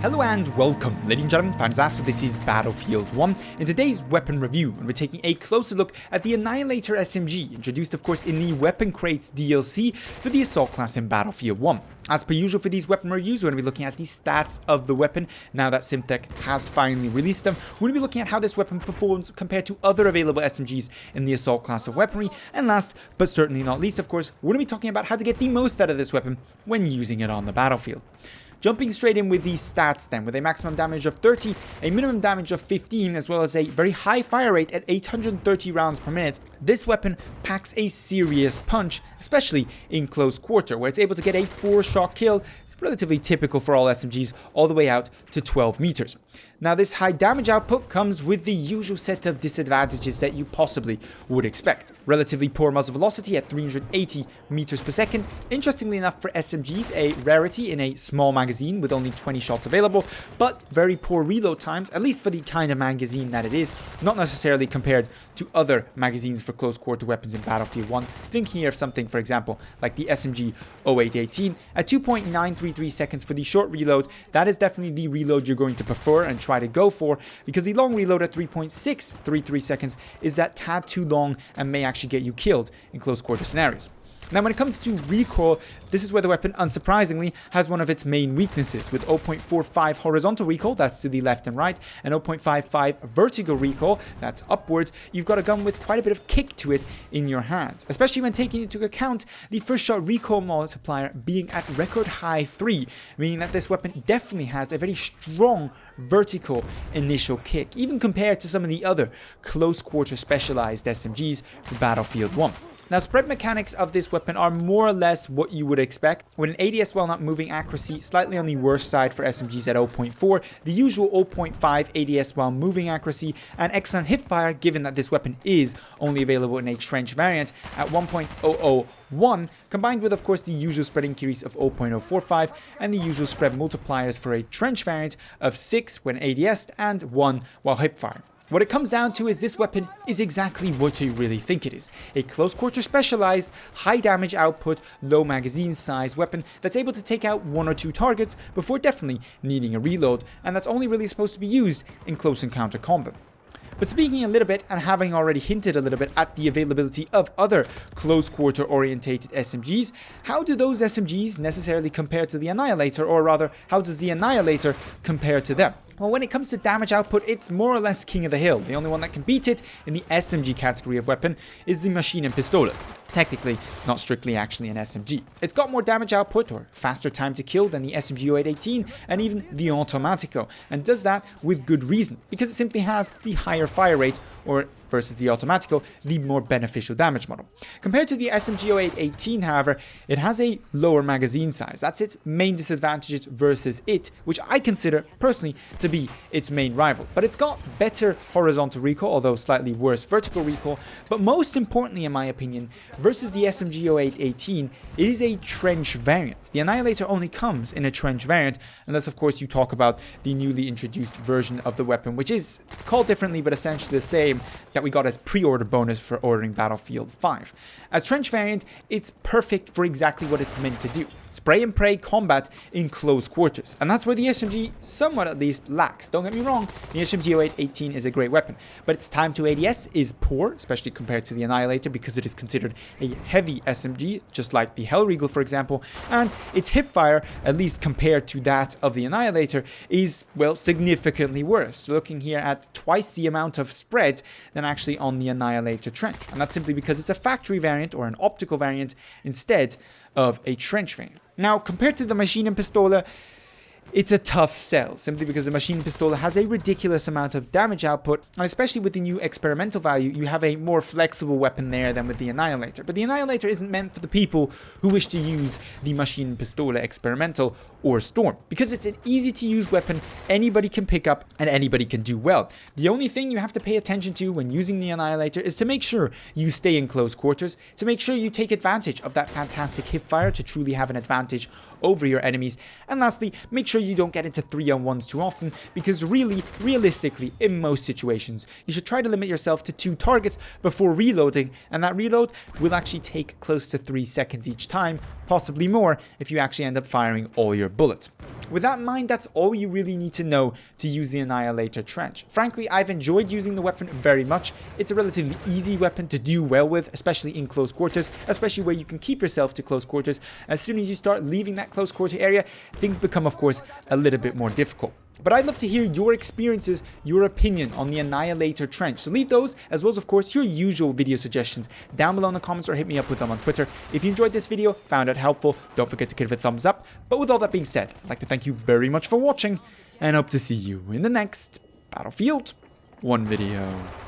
Hello and welcome, ladies and gentlemen, Fantastic. This is Battlefield 1. In today's weapon review, and we're taking a closer look at the Annihilator SMG, introduced of course in the Weapon Crates DLC for the Assault class in Battlefield 1. As per usual for these weapon reviews, we're going to be looking at the stats of the weapon now that Simtech has finally released them. We're going to be looking at how this weapon performs compared to other available SMGs in the Assault class of weaponry. And last, but certainly not least, of course, we're going to be talking about how to get the most out of this weapon when using it on the battlefield. Jumping straight in with these stats then, with a maximum damage of 30, a minimum damage of 15, as well as a very high fire rate at 830 rounds per minute, this weapon packs a serious punch, especially in close quarter, where it's able to get a 4-shot kill, relatively typical for all SMGs, all the way out to 12 meters. Now, this high damage output comes with the usual set of disadvantages that you possibly would expect. Relatively poor muzzle velocity at 380 meters per second. Interestingly enough, for SMGs, a rarity in a small magazine with only 20 shots available, but very poor reload times, at least for the kind of magazine that it is, not necessarily compared to other magazines for close quarter weapons in Battlefield 1. Thinking here of something, for example, like the SMG 0818 at 2.933 seconds for the short reload. That is definitely the reload you're going to prefer and try to go for, because the long reload at 3.633 seconds is that tad too long and may actually get you killed in close quarter scenarios. Now, when it comes to recoil, this is where the weapon, unsurprisingly, has one of its main weaknesses, with 0.45 horizontal recoil, that's to the left and right, and 0.55 vertical recoil, that's upwards. You've got a gun with quite a bit of kick to it in your hands, especially when taking into account the first shot recoil multiplier being at record high 3, meaning that this weapon definitely has a very strong vertical initial kick, even compared to some of the other close quarter specialized SMGs for Battlefield 1. Now, spread mechanics of this weapon are more or less what you would expect, with an ADS while not moving accuracy slightly on the worse side for SMGs at 0.4, the usual 0.5 ADS while moving accuracy, and excellent hipfire given that this weapon is only available in a trench variant at 1.001, combined with of course the usual spread increase of 0.045 and the usual spread multipliers for a trench variant of 6 when ADS'd and 1 while hipfire. What it comes down to is this weapon is exactly what you really think it is. A close quarter specialized, high damage output, low magazine size weapon that's able to take out 1 or 2 targets before definitely needing a reload, and that's only really supposed to be used in close encounter combat. But speaking a little bit, and having already hinted a little bit at the availability of other close quarter orientated SMGs, how do those SMGs necessarily compare to the Annihilator, or rather, how does the Annihilator compare to them? Well, when it comes to damage output, it's more or less king of the hill. The only one that can beat it in the SMG category of weapon is the Machine Pistole. Technically, not strictly actually an SMG. It's got more damage output or faster time to kill than the SMG 0818 and even the Automatico, and does that with good reason, because it simply has the higher fire rate, or versus the Automatico, the more beneficial damage model. Compared to the SMG 0818, however, it has a lower magazine size. That's its main disadvantage versus it, which I consider personally to be its main rival. But it's got better horizontal recoil, although slightly worse vertical recoil, but most importantly in my opinion, versus the SMG 0818, it is a trench variant. The Annihilator only comes in a trench variant, unless of course you talk about the newly introduced version of the weapon, which is called differently but essentially the same, that we got as pre-order bonus for ordering Battlefield 5. As trench variant, it's perfect for exactly what it's meant to do. Spray and pray combat in close quarters. And that's where the SMG somewhat at least lacks. Don't get me wrong, the SMG 0818 is a great weapon, but its time to ADS is poor, especially compared to the Annihilator, because it is considered a heavy SMG, just like the Hellriegel for example, and its hipfire, at least compared to that of the Annihilator, is, well, significantly worse. Looking here at twice the amount of spread than actually on the Annihilator trench, and that's simply because it's a factory variant or an optical variant instead of a trench variant. Now, compared to the Machine Pistole, it's a tough sell, simply because the Machine Pistole has a ridiculous amount of damage output, and especially with the new experimental value, you have a more flexible weapon there than with the Annihilator. But the Annihilator isn't meant for the people who wish to use the Machine Pistole experimental or Storm, because it's an easy to use weapon anybody can pick up and anybody can do well. The only thing you have to pay attention to when using the Annihilator is to make sure you stay in close quarters, to make sure you take advantage of that fantastic hipfire to truly have an advantage over your enemies, and lastly, make sure you don't get into 3-on-1s too often, because realistically, in most situations, you should try to limit yourself to 2 targets before reloading, and that reload will actually take close to 3 seconds each time, possibly more if you actually end up firing all your bullets. With that in mind, that's all you really need to know to use the Annihilator Trench. Frankly, I've enjoyed using the weapon very much. It's a relatively easy weapon to do well with, especially in close quarters, especially where you can keep yourself to close quarters. As soon as you start leaving that close quarter area, things become, of course, a little bit more difficult. But I'd love to hear your experiences, your opinion on the Annihilator Trench. So leave those, as well as, of course, your usual video suggestions down below in the comments, or hit me up with them on Twitter. If you enjoyed this video, found it helpful, don't forget to give it a thumbs up. But with all that being said, I'd like to thank you very much for watching, and hope to see you in the next Battlefield 1 video.